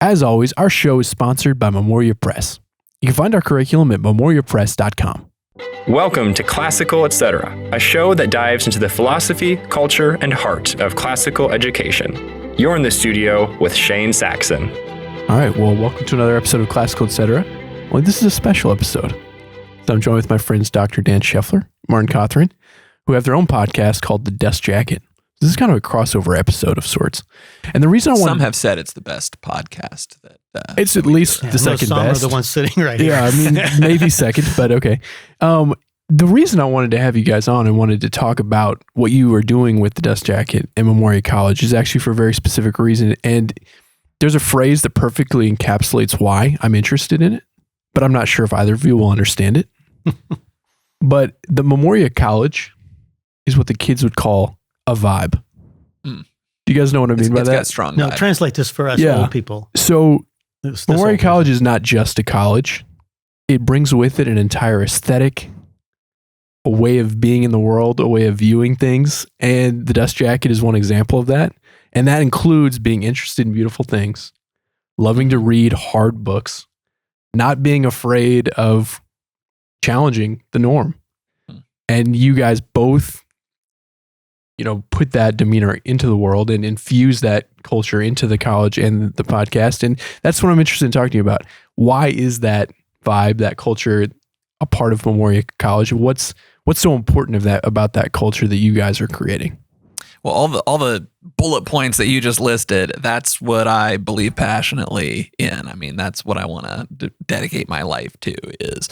As always, our show is sponsored by Memoria Press. You can find our curriculum at memoriapress.com. Welcome to Classical Etc., a show that dives into the philosophy, culture, and heart of classical education. You're in the studio with Shane Saxon. All right, well, welcome to another episode of Classical Etc. Well, this is a special episode. So I'm joined with my friends Dr. Dan Sheffler, Martin Cothran, who have their own podcast called The Dust Jacket. This is kind of a crossover episode of sorts. And the reason I want some have said it's the best podcast. It's at least the second some best. Are the ones sitting right here. Yeah, I mean, maybe second, but okay. The reason I wanted to have you guys on and wanted to talk about what you are doing with the Dust Jacket and Memoria College is actually for a very specific reason. And there's a phrase that perfectly encapsulates why I'm interested in it, but I'm not sure if either of you will understand it. But the Memoria College is what the kids would call a vibe. Do you guys know what I mean by that? Got strong No, vibe. translate this for us old people. So This Memoria old College is not just a college. It brings with it an entire aesthetic, a way of being in the world, a way of viewing things. And the Dust Jacket is one example of that. And that includes being interested in beautiful things, loving to read hard books, not being afraid of challenging the norm. And you guys both, put that demeanor into the world and infuse that culture into the college and the podcast. And that's what I'm interested in talking to you about. Why is that vibe, that culture, a part of Memoria College? What's so important about that culture that you guys are creating? Well, all the bullet points that you just listed, that's what I believe passionately in. I mean, that's what I want to dedicate my life to is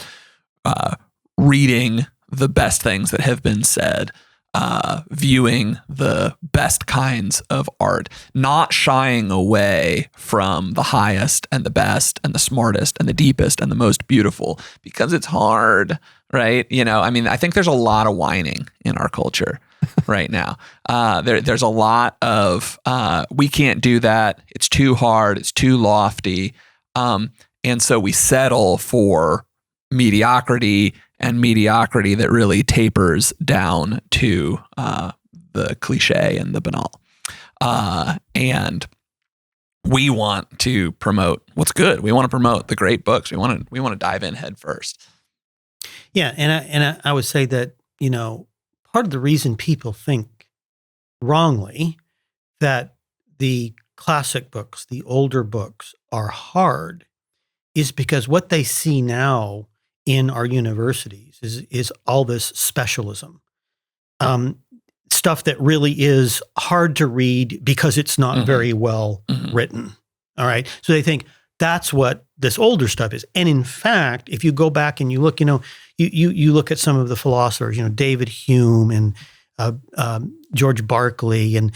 reading the best things that have been said, viewing the best kinds of art, not shying away from the highest and the best and the smartest and the deepest and the most beautiful because it's hard, right? I think there's a lot of whining in our culture right now. There's a lot of, we can't do that. It's too hard. It's too lofty. And so we settle for mediocrity and mediocrity that really tapers down to the cliche and the banal. And we want to promote what's good. We want to promote the great books. We want to dive in head first. Yeah, and I would say that, part of the reason people think wrongly that the classic books, the older books are hard is because what they see now in our universities is all this specialism. Stuff that really is hard to read because it's not very well written. All right. So they think that's what this older stuff is. And in fact, if you go back and you look, you look at some of the philosophers, David Hume and George Berkeley, and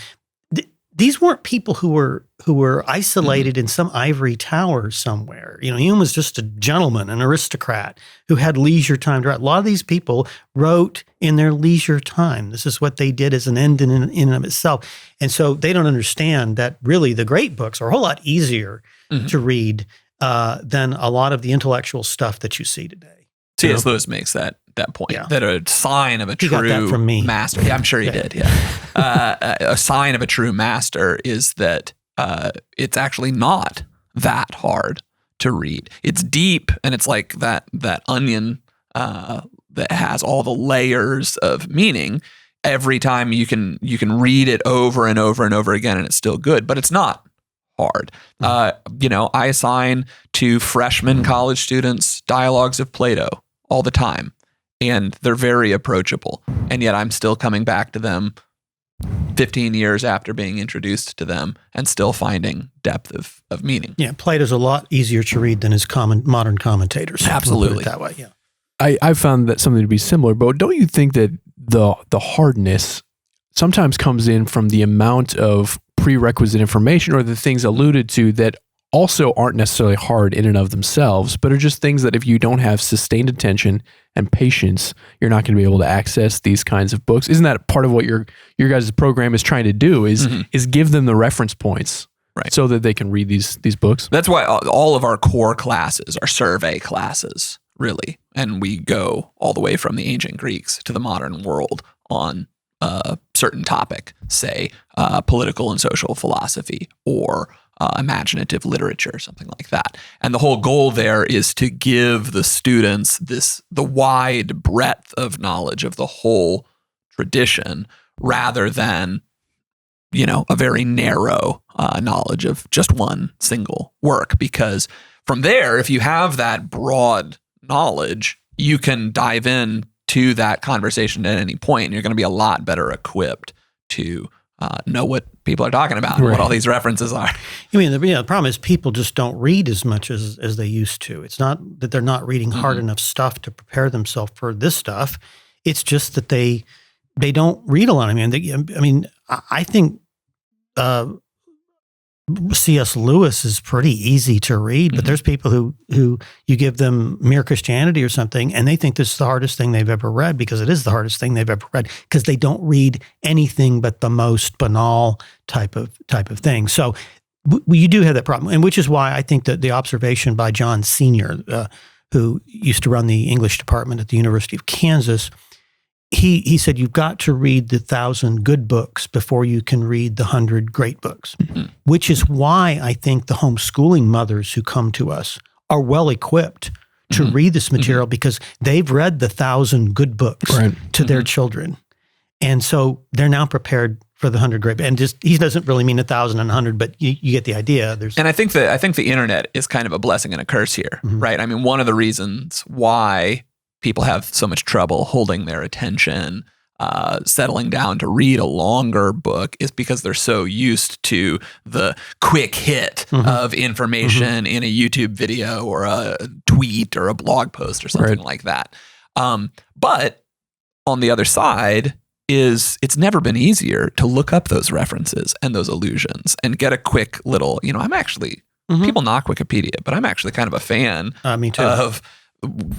these weren't people who were isolated in some ivory tower somewhere. Hume was just a gentleman, an aristocrat who had leisure time to write. A lot of these people wrote in their leisure time. This is what they did as an end in and of itself. And so they don't understand that really the great books are a whole lot easier to read than a lot of the intellectual stuff that you see today. C.S. Lewis makes that point, that a sign of a true got that from me. master. Yeah, I'm sure he did. Yeah, a sign of a true master is that it's actually not that hard to read. It's deep, and it's like that onion that has all the layers of meaning. Every time you can read it over and over and over again, and it's still good, but it's not hard. I assign to freshman college students dialogues of Plato all the time, and they're very approachable. And yet I'm still coming back to them 15 years after being introduced to them and still finding depth of meaning. Yeah, Plato's a lot easier to read than his modern commentators. Absolutely. We'll put it that way, yeah. I found that something to be similar, but don't you think that the hardness sometimes comes in from the amount of prerequisite information or the things alluded to that also aren't necessarily hard in and of themselves, but are just things that if you don't have sustained attention and patience, you're not going to be able to access these kinds of books? Isn't that part of what your guys' program is trying to do is give them the reference points, right, so that they can read these books? That's why all of our core classes are survey classes, really. And we go all the way from the ancient Greeks to the modern world on a certain topic, say political and social philosophy or imaginative literature, something like that. And the whole goal there is to give the students the wide breadth of knowledge of the whole tradition rather than, a very narrow knowledge of just one single work. Because from there, if you have that broad knowledge, you can dive in to that conversation at any point, and you're going to be a lot better equipped to know what people are talking about and what all these references are. I mean, the problem is people just don't read as much as they used to. It's not that they're not reading hard enough stuff to prepare themselves for this stuff. It's just that they don't read a lot. I think C.S. Lewis is pretty easy to read, but there's people who you give them Mere Christianity or something, and they think this is the hardest thing they've ever read, because it is the hardest thing they've ever read, because they don't read anything but the most banal type of thing. So you do have that problem, and which is why I think that the observation by John Senior, who used to run the English department at the University of Kansas, he said, you've got to read the 1,000 good books before you can read the 100 great books, which is why I think the homeschooling mothers who come to us are well equipped to read this material, because they've read the 1,000 good books to their children. And so they're now prepared for the 100 great. And just, he doesn't really mean 1,000 and 100, but you get the idea. And I think the internet is kind of a blessing and a curse here, right? I mean, one of the reasons why people have so much trouble holding their attention, settling down to read a longer book, is because they're so used to the quick hit of information in a YouTube video or a tweet or a blog post or something like that. But on the other side is it's never been easier to look up those references and those allusions and get a quick little, I'm actually, people knock Wikipedia, but I'm actually kind of a fan me too. of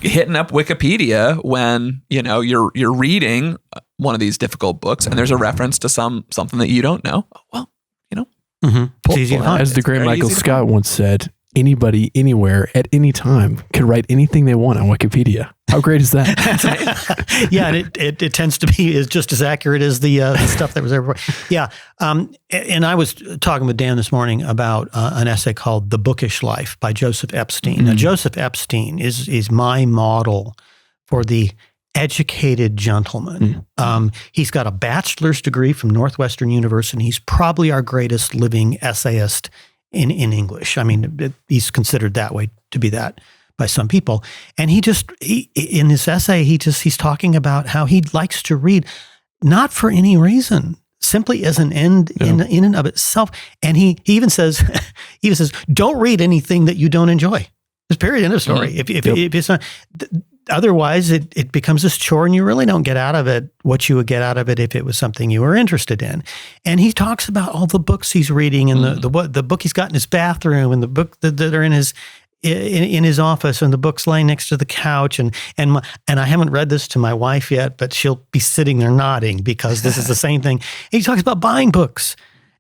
hitting up Wikipedia when you're reading one of these difficult books and there's a reference to something that you don't know. Well, it's easy to find. As the great Michael Scott once said, anybody, anywhere, at any time can write anything they want on Wikipedia. How great is that? Yeah, and it tends to be just as accurate as the stuff that was there before. Yeah, and I was talking with Dan this morning about an essay called "The Bookish Life" by Joseph Epstein. Now, Joseph Epstein is my model for the educated gentleman. He's got a bachelor's degree from Northwestern University. He's probably our greatest living essayist in English. I mean, he's considered that way, to be that by some people. And he in his essay, he's talking about how he likes to read, not for any reason, simply as an end in and of itself. And he even says, don't read anything that you don't enjoy. Just period, end of story. If it's not, otherwise it becomes this chore and you really don't get out of it what you would get out of it if it was something you were interested in. And he talks about all the books he's reading and the book he's got in his bathroom and the book that are in his office and the books laying next to the couch. And I haven't read this to my wife yet, but she'll be sitting there nodding because this is the same thing. And he talks about buying books.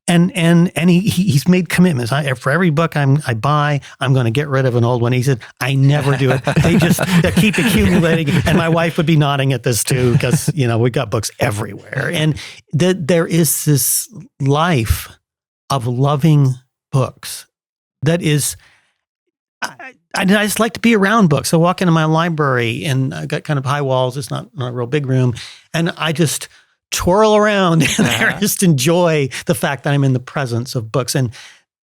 And he's made commitments. For every book I buy, I'm going to get rid of an old one. He said, I never do it. They just keep accumulating. And my wife would be nodding at this too, because, we've got books everywhere. And there is this life of loving books that is, I just like to be around books. I walk into my library and I got kind of high walls. It's not a real big room. And I just twirl around and I just enjoy the fact that I'm in the presence of books. And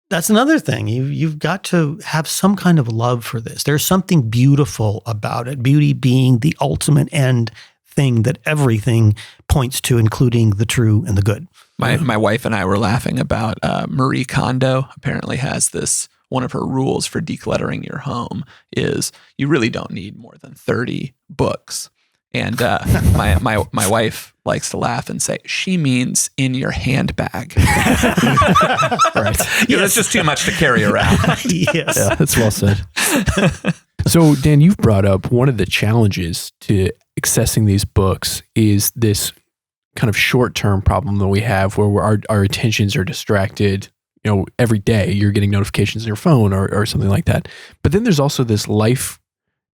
that's another thing. You've got to have some kind of love for this. There's something beautiful about it. Beauty being the ultimate end thing that everything points to, including the true and the good. My wife and I were laughing about Marie Kondo apparently has this, one of her rules for decluttering your home is you really don't need more than 30 books. And my wife likes to laugh and say, she means in your handbag. Right. Yeah, that's just too much to carry around. Yes. Yeah, that's well said. So, Dan, you've brought up one of the challenges to accessing these books is this kind of short-term problem that we have where our attentions are distracted. Every day you're getting notifications on your phone or something like that. But then there's also this life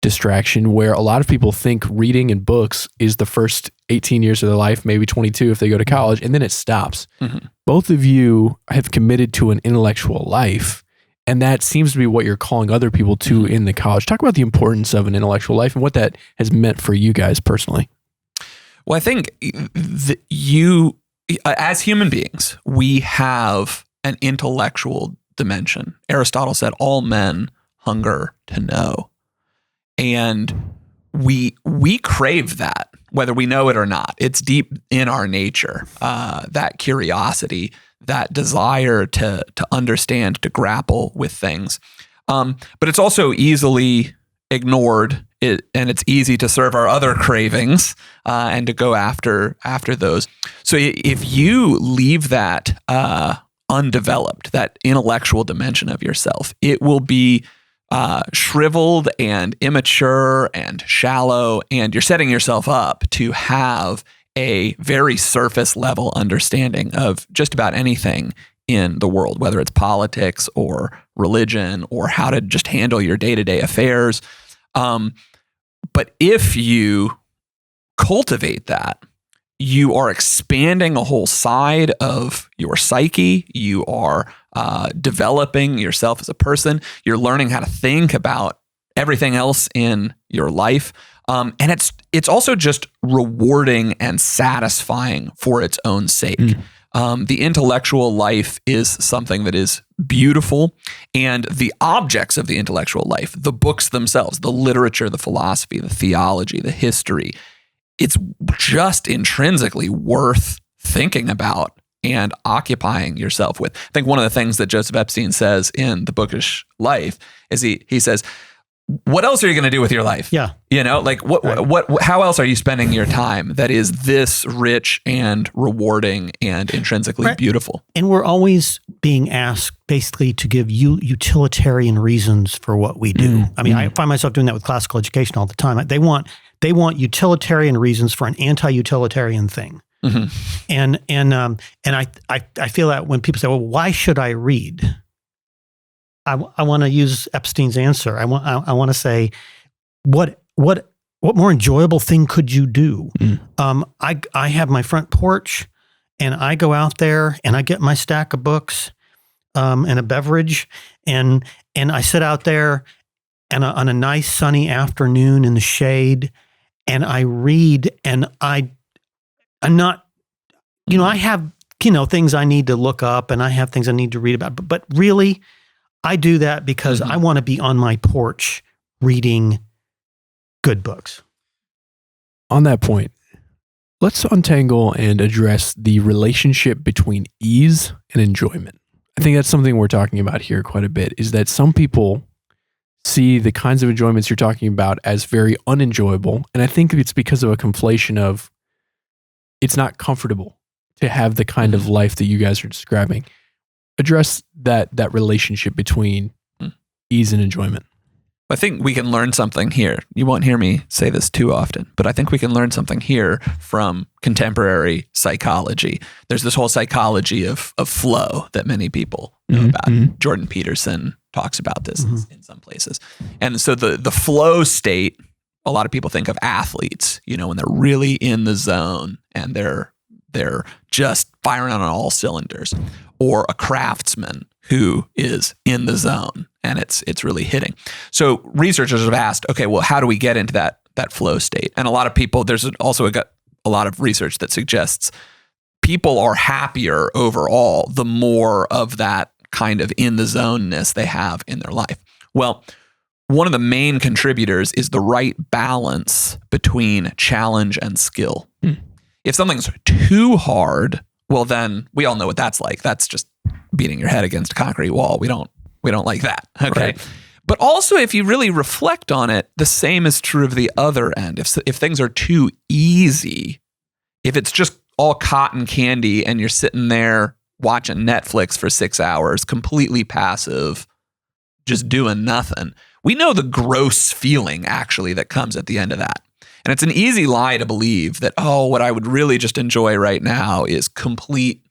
distraction where a lot of people think reading and books is the first 18 years of their life, maybe 22 if they go to college, and then it stops. Mm-hmm. Both of you have committed to an intellectual life, and that seems to be what you're calling other people to in the college. Talk about the importance of an intellectual life and what that has meant for you guys personally. Well, I think as human beings, we have an intellectual dimension. Aristotle said, all men hunger to know. And we crave that, whether we know it or not. It's deep in our nature, that curiosity, that desire to understand, to grapple with things. But it's also easily ignored, and it's easy to serve our other cravings and to go after those. So if you leave that undeveloped, that intellectual dimension of yourself, it will be shriveled and immature and shallow, and you're setting yourself up to have a very surface level understanding of just about anything in the world, whether it's politics or religion or how to just handle your day-to-day affairs. But if you cultivate that, you are expanding a whole side of your psyche. You are developing yourself as a person. You're learning how to think about everything else in your life. And it's also just rewarding and satisfying for its own sake. The intellectual life is something that is beautiful, and the objects of the intellectual life, the books themselves, the literature, the philosophy, the theology, the history, it's just intrinsically worth thinking about and occupying yourself with. I think one of the things that Joseph Epstein says in The Bookish Life is he says, what else are you going to do with your life? Yeah. You know, like how else are you spending your time that is this rich and rewarding and intrinsically beautiful? And we're always being asked basically to give you utilitarian reasons for what we do. I mean, I find myself doing that with classical education all the time. They want utilitarian reasons for an anti-utilitarian thing. And I feel that when people say, well, why should I read? I want to use Epstein's answer. I want to say, what more enjoyable thing could you do? I have my front porch, and I go out there and I get my stack of books and a beverage, and I sit out there and on a nice sunny afternoon in the shade, and I read, and I'm not, I have things I need to look up, and I have things I need to read about, but really, I do that because I want to be on my porch reading good books. On that point, let's untangle and address the relationship between ease and enjoyment. I think that's something we're talking about here quite a bit, is that some people see the kinds of enjoyments you're talking about as very unenjoyable. And I think it's because of a conflation of it's not comfortable to have the kind of life that you guys are describing. Address that relationship between ease and enjoyment. I think we can learn something here. You won't hear me say this too often, but I think we can learn something here from contemporary psychology. There's this whole psychology of flow that many people know about. Jordan Peterson talks about this in some places. And so the flow state, a lot of people think of athletes, when they're really in the zone and they're just firing on all cylinders, or a craftsman who is in the zone and it's really hitting. So researchers have asked, okay, well, how do we get into that flow state? And a lot of people, there's also a lot of research that suggests people are happier overall the more of that kind of in the zoneness they have in their life. Well, one of the main contributors is the right balance between challenge and skill. If something's too hard, well, then we all know what that's like. That's just beating your head against a concrete wall. We don't like that. Okay. Right. But also, if you really reflect on it, the same is true of the other end. If things are too easy, if it's just all cotton candy and you're sitting there watching Netflix for 6 hours, completely passive, just doing nothing, we know the gross feeling actually that comes at the end of that. And it's an easy lie to believe that, what I would really just enjoy right now is complete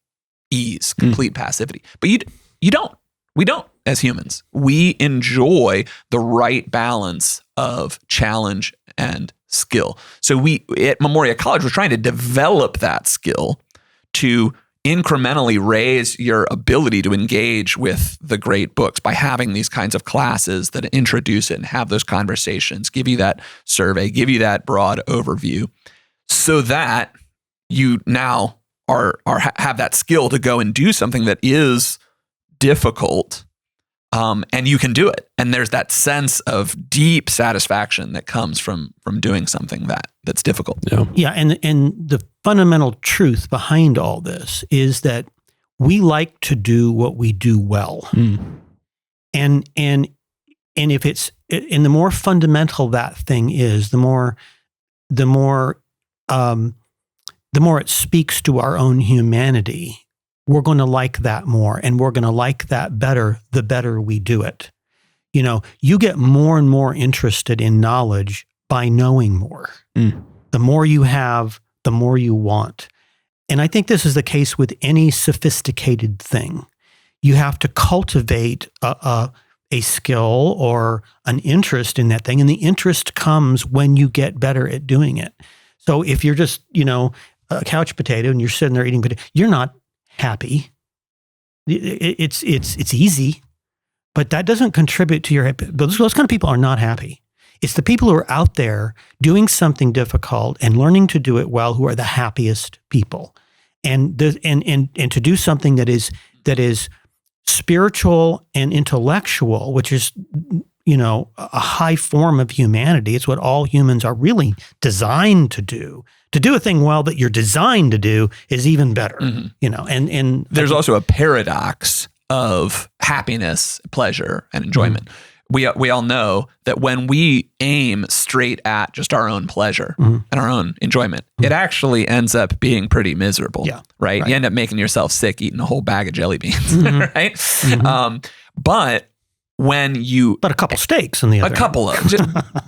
ease, complete passivity. But you don't. We don't. as humans. We enjoy the right balance of challenge and skill. So we at Memoria College, we're trying to develop that skill to incrementally raise your ability to engage with the great books by having these kinds of classes that introduce it and have those conversations, give you that survey, give you that broad overview, so that you now have that skill to go and do something that is difficult, and you can do it. And there's that sense of deep satisfaction that comes from doing something that's difficult. Yeah, and the fundamental truth behind all this is that we like to do what we do well. And if it's, and the more fundamental that thing is, the more it speaks to our own humanity, we're going to like that more, and we're going to like that better the better we do it. You know, you get more and more interested in knowledge by knowing more. The more you have, the more you want. And I think this is the case with any sophisticated thing. You have to cultivate a skill or an interest in that thing, and the interest comes when you get better at doing it. So if you're just, a couch potato and you're sitting there eating potato, you're not happy. It's easy, but that doesn't contribute to your happiness. Those kind of people are not happy. It's the people who are out there doing something difficult and learning to do it well who are the happiest people. And to do something that is spiritual and intellectual, which is a high form of humanity. It's what all humans are really designed to do. To do a thing well that you're designed to do is even better. And there's also a paradox of happiness, pleasure, and enjoyment. We all know that when we aim straight at just our own pleasure and our own enjoyment, it actually ends up being pretty miserable. Right? You end up making yourself sick eating a whole bag of jelly beans, right? But a couple steaks on the other.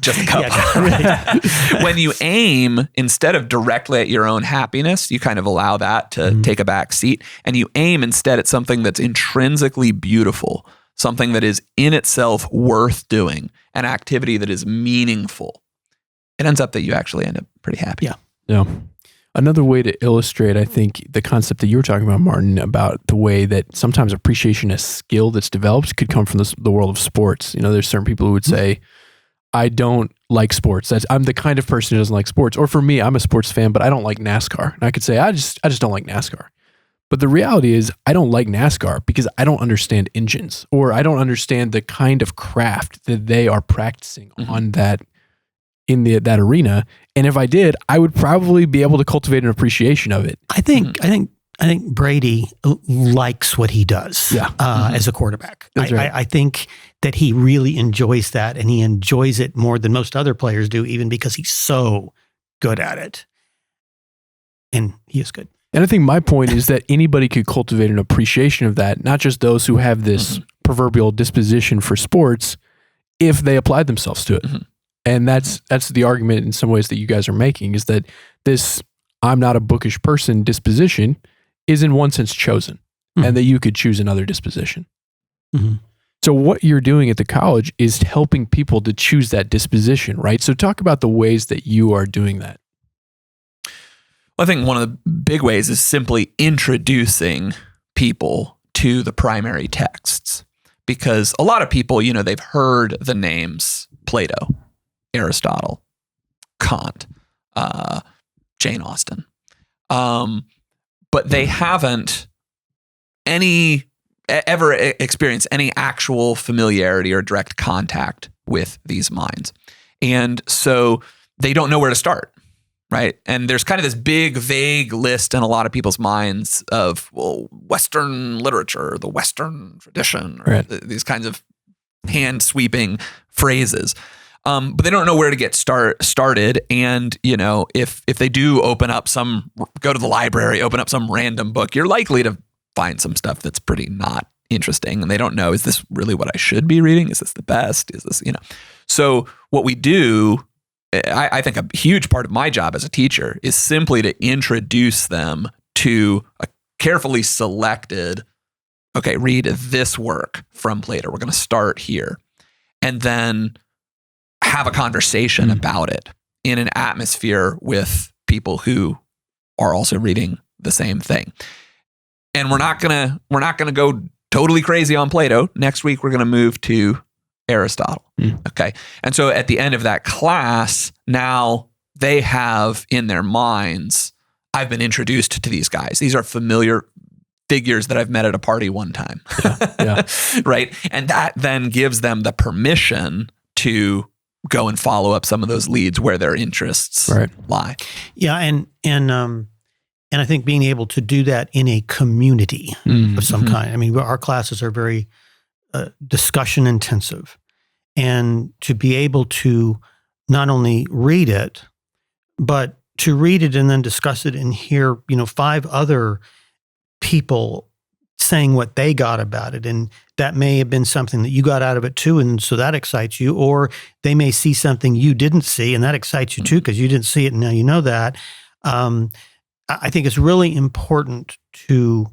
Just a couple. When you aim, instead of directly at your own happiness, you kind of allow that to take a back seat, and you aim instead at something that's intrinsically beautiful, something that is in itself worth doing, an activity that is meaningful. It ends up that you actually end up pretty happy. Yeah. Another way to illustrate, I think, the concept that you were talking about, Martin, about the way that sometimes appreciation as skill that's developed could come from the world of sports. There's certain people who would say, I don't like sports. I'm the kind of person who doesn't like sports. Or for me, I'm a sports fan, but I don't like NASCAR. And I could say, I just don't like NASCAR. But the reality is, I don't like NASCAR because I don't understand engines, or I don't understand the kind of craft that they are practicing on that in that arena. And if I did, I would probably be able to cultivate an appreciation of it. I think Brady likes what he does as a quarterback. Right. I think that he really enjoys that, and he enjoys it more than most other players do, even because he's so good at it. And he is good. And I think my point is that anybody could cultivate an appreciation of that, not just those who have this proverbial disposition for sports, if they applied themselves to it. And that's the argument in some ways that you guys are making, is that this I'm not a bookish person disposition is in one sense chosen, and that you could choose another disposition. So what you're doing at the college is helping people to choose that disposition, right? So talk about the ways that you are doing that. Well, I think one of the big ways is simply introducing people to the primary texts, because a lot of people, they've heard the names Plato, Aristotle, Kant, Jane Austen, but they haven't ever experienced any actual familiarity or direct contact with these minds, and so they don't know where to start, right? And there's kind of this big, vague list in a lot of people's minds of, Western literature, the Western tradition, or these kinds of hand-sweeping phrases. But they don't know where to get started. And, if they do go to the library, open up some random book, you're likely to find some stuff that's pretty not interesting. And they don't know, is this really what I should be reading? Is this the best? Is this, So what we do, I think a huge part of my job as a teacher is simply to introduce them to a carefully selected okay, read this work from Plato. We're going to start here. And then have a conversation about it in an atmosphere with people who are also reading the same thing. And we're not gonna go totally crazy on Plato. Next week, we're going to move to Aristotle. Okay. And so at the end of that class, now they have in their minds, I've been introduced to these guys. These are familiar figures that I've met at a party one time. Yeah. Right. And that then gives them the permission to go and follow up some of those leads where their interests lie. Yeah. And I think being able to do that in a community of some kind. I mean, our classes are very discussion intensive, and to be able to not only read it, but to read it and then discuss it and hear, 5 other people saying what they got about it. And that may have been something that you got out of it too. And so that excites you, or they may see something you didn't see and that excites you too, because you didn't see it and now you know that. I think it's really important to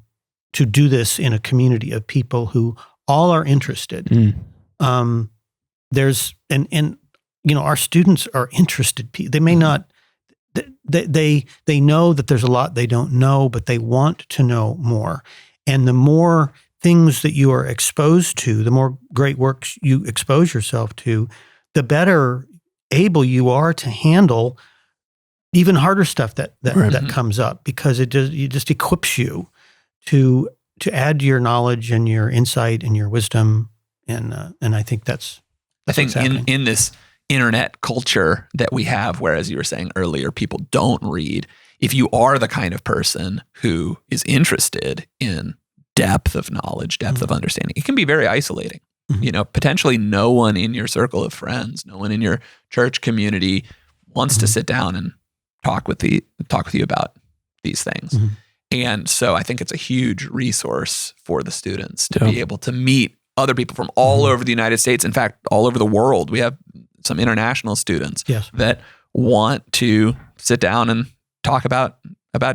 do this in a community of people who all are interested. There's, our students are interested. They may not, they know that there's a lot they don't know, but they want to know more. And the more things that you are exposed to, the more great works you expose yourself to, the better able you are to handle even harder stuff that comes up, because it just equips you to add to your knowledge and your insight and your wisdom. And I think that's I think in this internet culture that we have, where, as you were saying earlier, people don't read. If you are the kind of person who is interested in depth of knowledge, depth of understanding, it can be very isolating. Potentially no one in your circle of friends, no one in your church community wants to sit down and talk with you about these things. And so I think it's a huge resource for the students to be able to meet other people from all over the United States. In fact, all over the world. We have some international students that want to sit down and talk about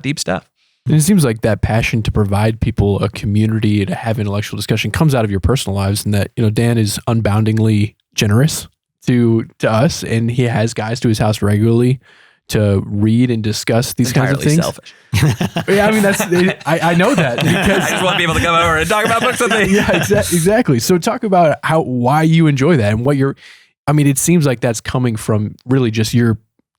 deep stuff. And it seems like that passion to provide people a community to have intellectual discussion comes out of your personal lives, and that, Dan is unboundingly generous to us, and he has guys to his house regularly to read and discuss these kinds of things. Selfish. Yeah, I mean, I know that because I just want people to come over and talk about books with me. Yeah, exactly. So talk about why you enjoy that and what it seems like that's coming from really just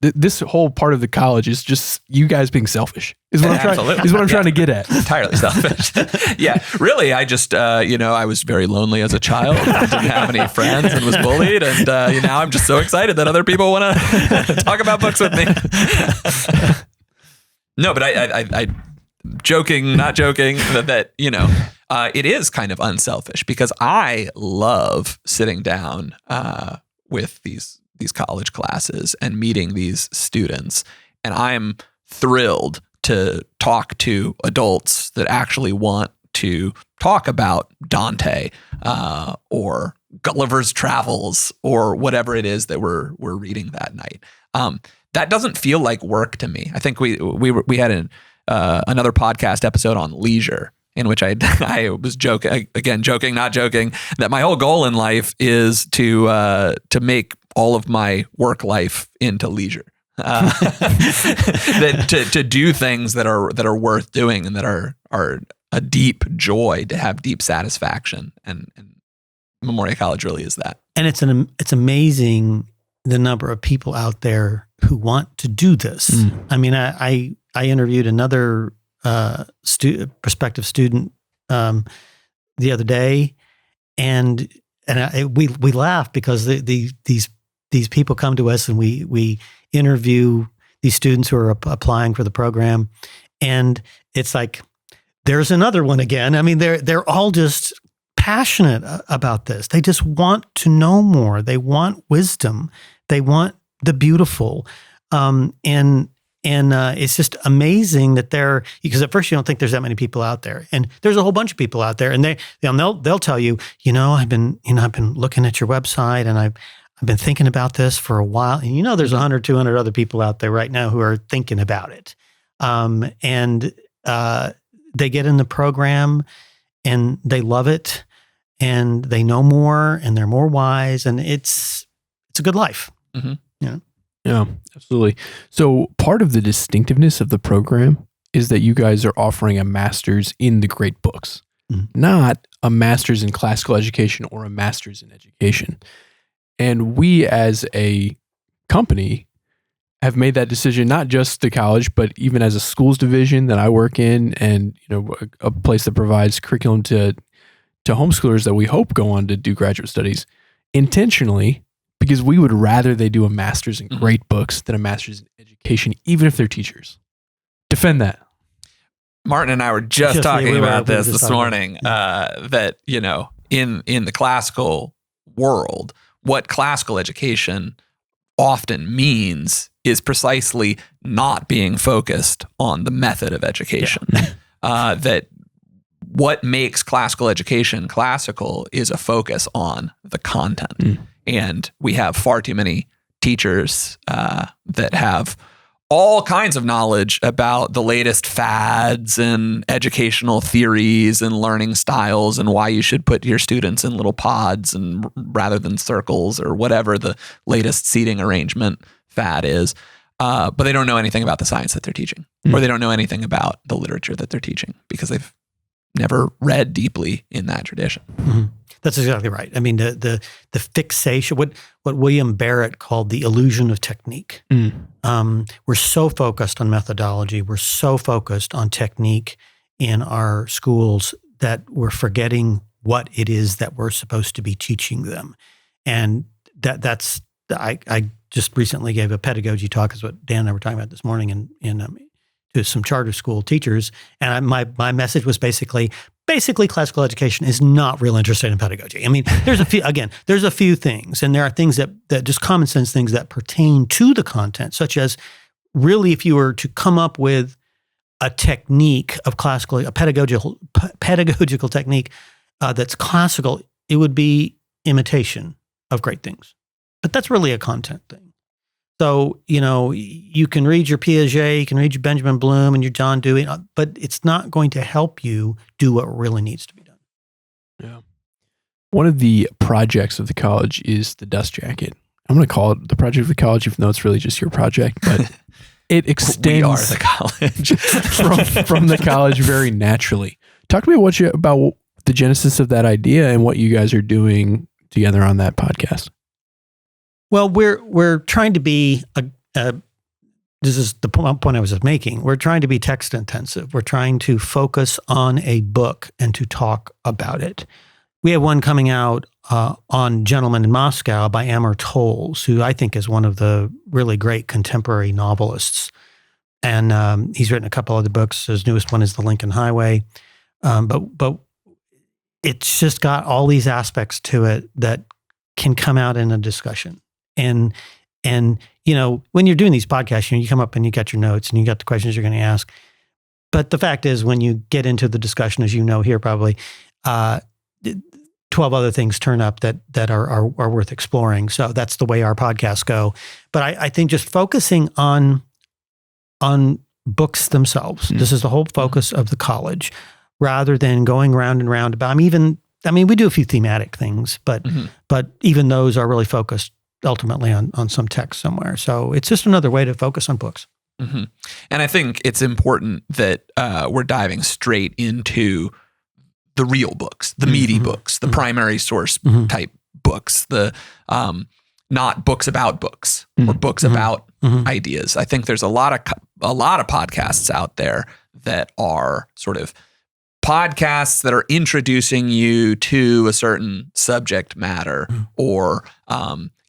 this whole part of the college is just you guys being selfish is what I'm trying to get at. Entirely selfish. Yeah, really. I just, I was very lonely as a child. I didn't have any friends and was bullied. And now I'm just so excited that other people want to talk about books with me. No, but I joking, not joking, that it is kind of unselfish, because I love sitting down with these college classes and meeting these students. And I'm thrilled to talk to adults that actually want to talk about Dante or Gulliver's Travels or whatever it is that we're reading that night. That doesn't feel like work to me. I think we had another podcast episode on leisure, in which I was joking, not joking, that my whole goal in life is to make all of my work life into leisure, to do things that are worth doing and that are a deep joy, to have deep satisfaction, and Memoria College really is that. And it's amazing the number of people out there who want to do this. I mean, I interviewed another prospective student the other day, and we laugh because these people come to us and we interview these students who are applying for the program, and it's like, there's another one again. I mean, they're all just passionate about this. They just want to know more. They want wisdom. They want the beautiful. And it's just amazing that because at first you don't think there's that many people out there, and there's a whole bunch of people out there, and they'll tell you, I've been looking at your website, and I've been thinking about this for a while, and there's 100, 200 other people out there right now who are thinking about it, and they get in the program, and they love it, and they know more, and they're more wise, and it's a good life. Yeah, absolutely. So part of the distinctiveness of the program is that you guys are offering a master's in the great books, not a master's in classical education or a master's in education. And we as a company have made that decision, not just the college, but even as a schools division that I work in, and a place that provides curriculum to homeschoolers that we hope go on to do graduate studies intentionally, because we would rather they do a master's in great books than a master's in education, even if they're teachers. Defend that. Martin and I were just talking about this morning, that, in the classical world, what classical education often means is precisely not being focused on the method of education. That what makes classical education classical is a focus on the content. And we have far too many teachers that have all kinds of knowledge about the latest fads and educational theories and learning styles and why you should put your students in little pods and rather than circles or whatever the latest seating arrangement fad is. But they don't know anything about the science that they're teaching, or they don't know anything about the literature that they're teaching because they've never read deeply in that tradition. That's exactly right. I mean, the fixation, what William Barrett called the illusion of technique. We're so focused on methodology, we're so focused on technique in our schools that we're forgetting what it is that we're supposed to be teaching them. And I just recently gave a pedagogy talk, is what Dan and I were talking about this morning, to some charter school teachers, and my message was basically classical education is not real interested in pedagogy. I mean, there's a few things, and there are things that just common sense things that pertain to the content, such as really if you were to come up with a technique of a pedagogical technique that's classical, it would be imitation of great things. But that's really a content thing. So, you can read your Piaget, you can read your Benjamin Bloom and your John Dewey, but it's not going to help you do what really needs to be done. Yeah. One of the projects of the college is the dust jacket. I'm going to call it the project of the college, even though it's really just your project, but it extends we are the college. from the college very naturally. Talk to me about the genesis of that idea and what you guys are doing together on that podcast. Well, we're trying to be this is the point I was just making. We're trying to be text intensive. We're trying to focus on a book and to talk about it. We have one coming out on Gentleman in Moscow by Amor Towles, who I think is one of the really great contemporary novelists. And he's written a couple other books. His newest one is The Lincoln Highway. But it's just got all these aspects to it that can come out in a discussion. And when you're doing these podcasts, you come up and you got your notes and you got the questions you're going to ask. But the fact is, when you get into the discussion, as you know here probably, 12 other things turn up that are worth exploring. So that's the way our podcasts go. But I think just focusing on books themselves, this is the whole focus of the college, rather than going round and round about. we do a few thematic things, but even those are really focused ultimately on some text somewhere. So it's just another way to focus on books. And I think it's important that we're diving straight into the real books, the meaty books, the primary source type books, the not books about books or books about ideas. I think there's a lot of podcasts out there that are sort of podcasts that are introducing you to a certain subject matter or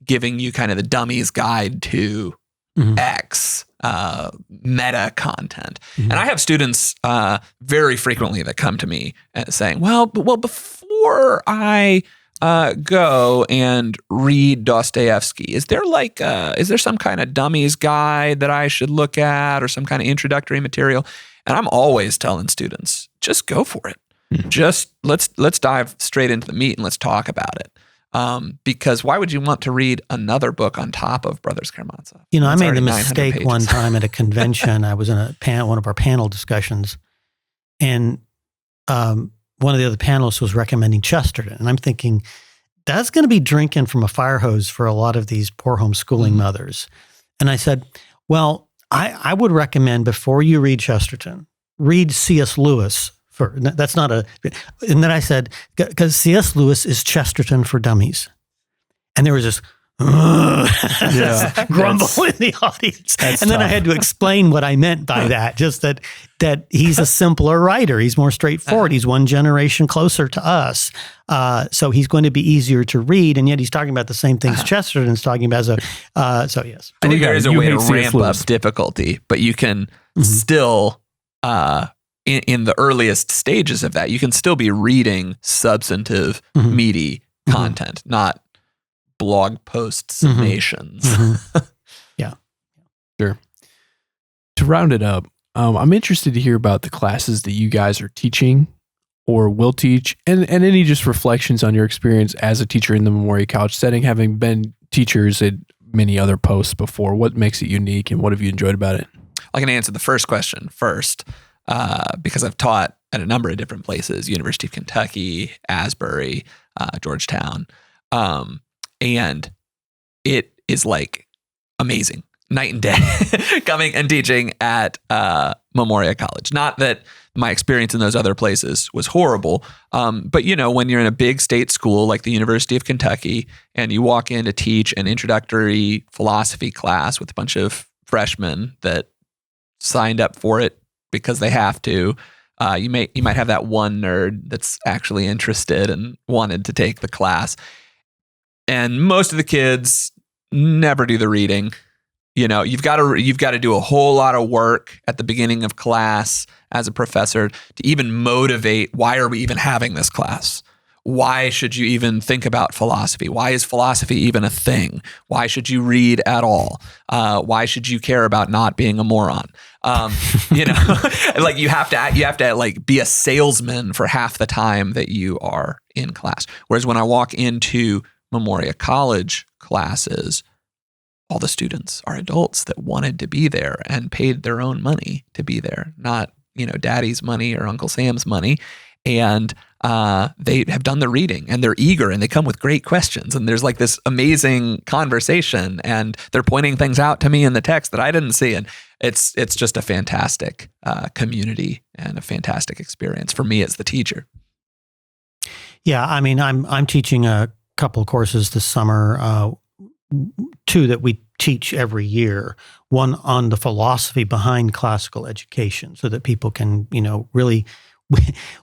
giving you kind of the dummy's guide to X meta content. And I have students very frequently that come to me saying, well, before I go and read Dostoevsky, is there some kind of dummy's guide that I should look at or some kind of introductory material? And I'm always telling students, just go for it. Just let's dive straight into the meat and let's talk about it. Because why would you want to read another book on top of Brothers Karamazov? I made the mistake one time at a convention. I was in one of our panel discussions, and one of the other panelists was recommending Chesterton. And I'm thinking, that's going to be drinking from a fire hose for a lot of these poor homeschooling mothers. And I said, well, I would recommend before you read Chesterton, read C.S. Lewis. That's not a, and then I said, because C.S. Lewis is Chesterton for dummies. And there was this grumble in the audience. And then I had to explain what I meant by that, just that he's a simpler writer. He's more straightforward. He's one generation closer to us. So he's going to be easier to read. And yet he's talking about the same things Chesterton's talking about. So yes. I think there is a way to ramp up difficulty, but you can still, in the earliest stages of that, you can still be reading substantive, meaty content, not blog post summations. Yeah. Sure. To round it up, I'm interested to hear about the classes that you guys are teaching or will teach, and any just reflections on your experience as a teacher in the Memoria College setting, having been teachers at many other posts before. What makes it unique and what have you enjoyed about it? I can answer the first question first, because I've taught at a number of different places, University of Kentucky, Asbury, Georgetown. And it is like amazing, night and day, coming and teaching at Memoria College. Not that my experience in those other places was horrible, but when you're in a big state school like the University of Kentucky and you walk in to teach an introductory philosophy class with a bunch of freshmen that signed up for it because they have to, you might have that one nerd that's actually interested and wanted to take the class. And most of the kids never do the reading. You've got to do a whole lot of work at the beginning of class as a professor to even motivate. Why are we even having this class? Why should you even think about philosophy? Why is philosophy even a thing? Why should you read at all? Why should you care about not being a moron? Like you have to like be a salesman for half the time that you are in class. Whereas when I walk into Memoria College classes, all the students are adults that wanted to be there and paid their own money to be there, not, daddy's money or Uncle Sam's money. And they have done the reading and they're eager and they come with great questions. And there's like this amazing conversation and they're pointing things out to me in the text that I didn't see. And it's just a fantastic community and a fantastic experience for me as the teacher. Yeah. I mean, I'm teaching a couple of courses this summer, two that we teach every year, one on the philosophy behind classical education so that people can, really,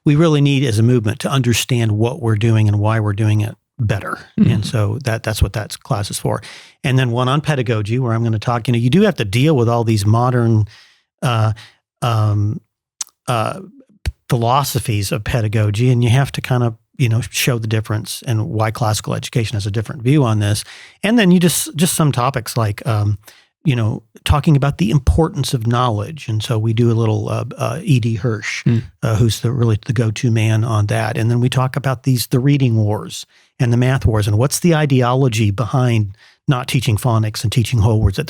we really need as a movement to understand what we're doing and why we're doing it better. And so that's what that class is for. And then one on pedagogy where I'm going to talk, you do have to deal with all these modern philosophies of pedagogy, and you have to kind of show the difference and why classical education has a different view on this. And then you just some topics like, talking about the importance of knowledge. And so we do a little E.D. Hirsch, who's really the go-to man on that. And then we talk about the reading wars and the math wars and what's the ideology behind not teaching phonics and teaching whole words. That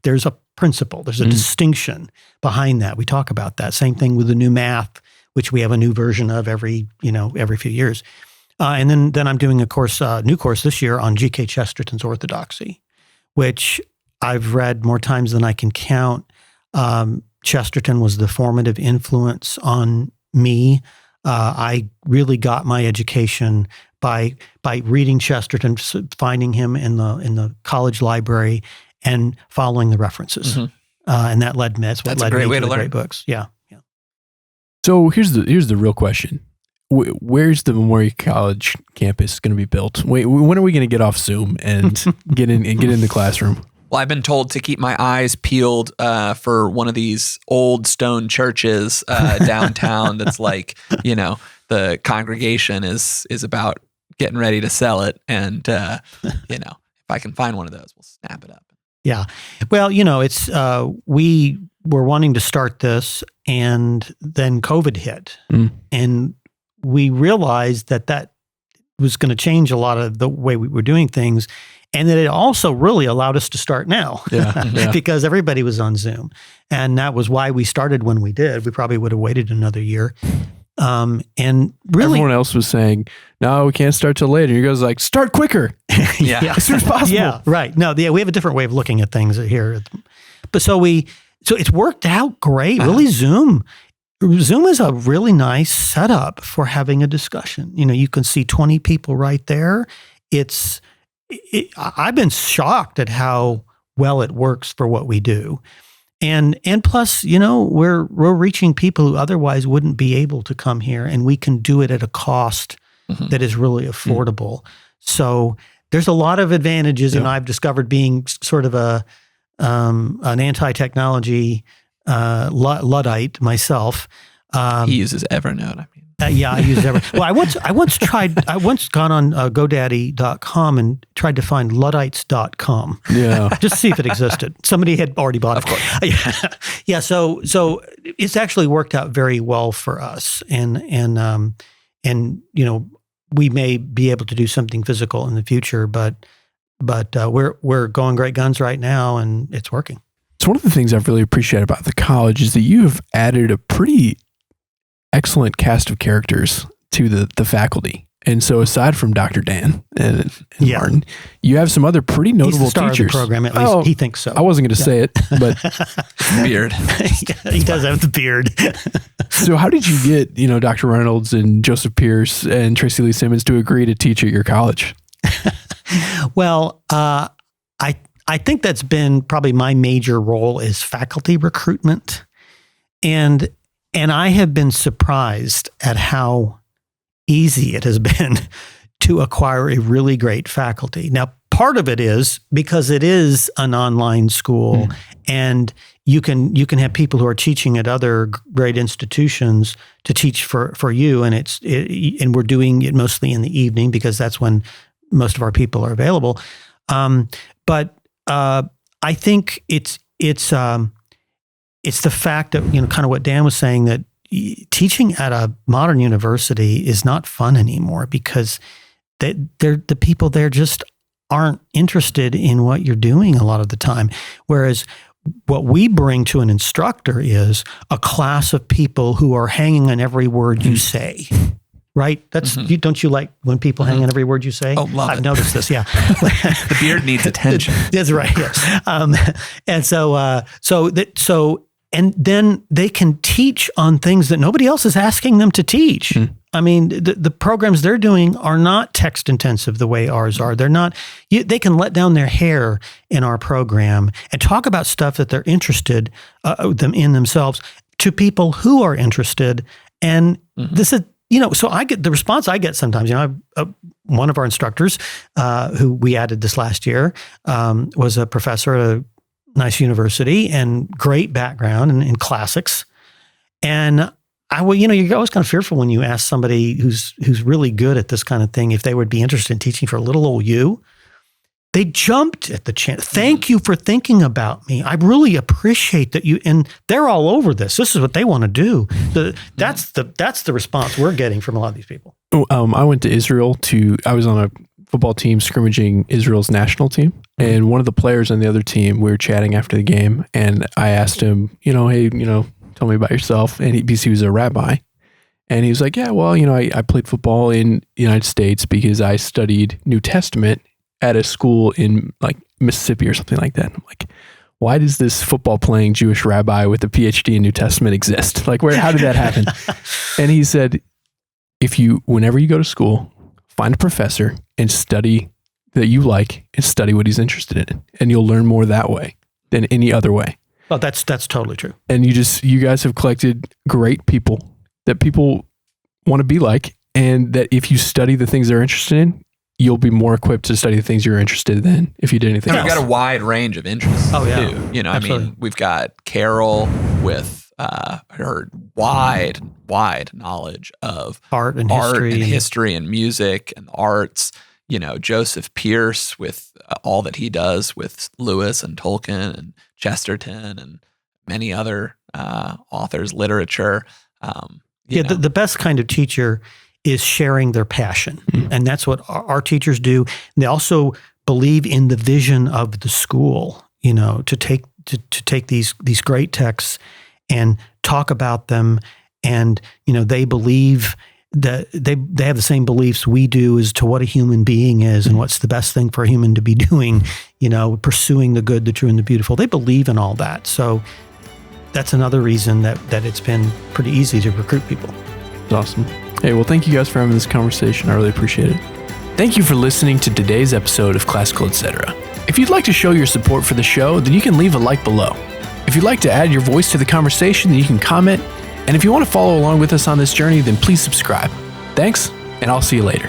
there's a principle, there's a distinction behind that. We talk about that. Same thing with the new math, which we have a new version of every few years. And then I'm doing a new course this year on G.K. Chesterton's Orthodoxy, which I've read more times than I can count. Chesterton was the formative influence on me. I really got my education by reading Chesterton, finding him in the college library and following the references. And that led me. That's what led me to the great books. Yeah. So here's the real question. Where's the Memoria College campus going to be built? When are we going to get off Zoom and get in the classroom? Well, I've been told to keep my eyes peeled for one of these old stone churches downtown that's like, the congregation is about getting ready to sell it. And, if I can find one of those, we'll snap it up. Yeah. Well, it's we were wanting to start this and then COVID hit. And we realized that was going to change a lot of the way we were doing things. And that it also really allowed us to start now because everybody was on Zoom. And that was why we started when we did. We probably would have waited another year. And really, everyone else was saying, no, we can't start till later. You guys like, start quicker. Yeah. As soon as possible. Yeah, right. No, we have a different way of looking at things here. But so it's worked out great. Really, Zoom is a really nice setup for having a discussion. You can see 20 people right there. I've been shocked at how well it works for what we do. And plus, we're reaching people who otherwise wouldn't be able to come here, and we can do it at a cost that is really affordable. So there's a lot of advantages, and I've discovered being sort of an anti-technology Luddite myself. He uses Evernote. I use Evernote. Well, I once gone on GoDaddy.com and tried to find Luddites.com. Yeah. Just to see if it existed. Somebody had already bought it. Of course. Yeah. So it's actually worked out very well for us. And we may be able to do something physical in the future, but we're going great guns right now, and it's working. So one of the things I've really appreciated about the college is that you have added a pretty excellent cast of characters to the faculty. And so aside from Dr. Dan and Martin, you have some other pretty notable He's the star teachers. Of the program, at least he thinks so. I wasn't going to say it, but Beard. He does have the beard. So how did you get, Dr. Reynolds and Joseph Pierce and Tracy Lee Simmons to agree to teach at your college? Well, I think that's been probably my major role is faculty recruitment. And I have been surprised at how easy it has been to acquire a really great faculty. Now, part of it is because it is an online school, and you can have people who are teaching at other great institutions to teach for you, and we're doing it mostly in the evening because that's when most of our people are available. But I think it's the fact that, kind of what Dan was saying, that teaching at a modern university is not fun anymore because the people there just aren't interested in what you're doing a lot of the time. Whereas what we bring to an instructor is a class of people who are hanging on every word you say. Right? That's don't you like when people hang on every word you say? Oh, love I've it. noticed this. Yeah, The beard needs attention. That's right. Yeah. And then they can teach on things that nobody else is asking them to teach. I mean, the programs they're doing are not text intensive the way ours are. They're not. They can let down their hair in our program and talk about stuff that they're interested them in themselves to people who are interested. And this is. So I get the response I get sometimes. One of our instructors, who we added this last year, was a professor at a nice university and great background in classics. And you're always kind of fearful when you ask somebody who's really good at this kind of thing if they would be interested in teaching for little old you. They jumped at the chance. Thank you for thinking about me. I really appreciate that you, and they're all over this. This is what they want to do. That's the response we're getting from a lot of these people. I went to Israel I was on a football team scrimmaging Israel's national team. And one of the players on the other team, we were chatting after the game, and I asked him, hey, tell me about yourself. And because he was a rabbi. And he was like, yeah, well, I played football in the United States because I studied New Testament at a school in like Mississippi or something like that. And I'm like, why does this football playing Jewish rabbi with a PhD in New Testament exist? Like, how did that happen? And he said, whenever you go to school, find a professor and study that you like and study what he's interested in. And you'll learn more that way than any other way. Well, that's totally true. And you guys have collected great people that people want to be like. And that if you study the things they're interested in, you'll be more equipped to study the things you're interested in if you did anything else. We've got a wide range of interests too. Absolutely. We've got Carol with her wide knowledge of art and history and music and arts. Joseph Pierce with all that he does with Lewis and Tolkien and Chesterton and many other authors, literature. The best kind of teacher is sharing their passion. And that's what our teachers do. And they also believe in the vision of the school, to take these great texts and talk about them and they believe that they have the same beliefs we do as to what a human being is and what's the best thing for a human to be doing, pursuing the good, the true, and the beautiful. They believe in all that. So that's another reason that it's been pretty easy to recruit people. That's awesome. Hey, well, thank you guys for having this conversation. I really appreciate it. Thank you for listening to today's episode of Classical Etc. If you'd like to show your support for the show, then you can leave a like below. If you'd like to add your voice to the conversation, then you can comment. And if you want to follow along with us on this journey, then please subscribe. Thanks, and I'll see you later.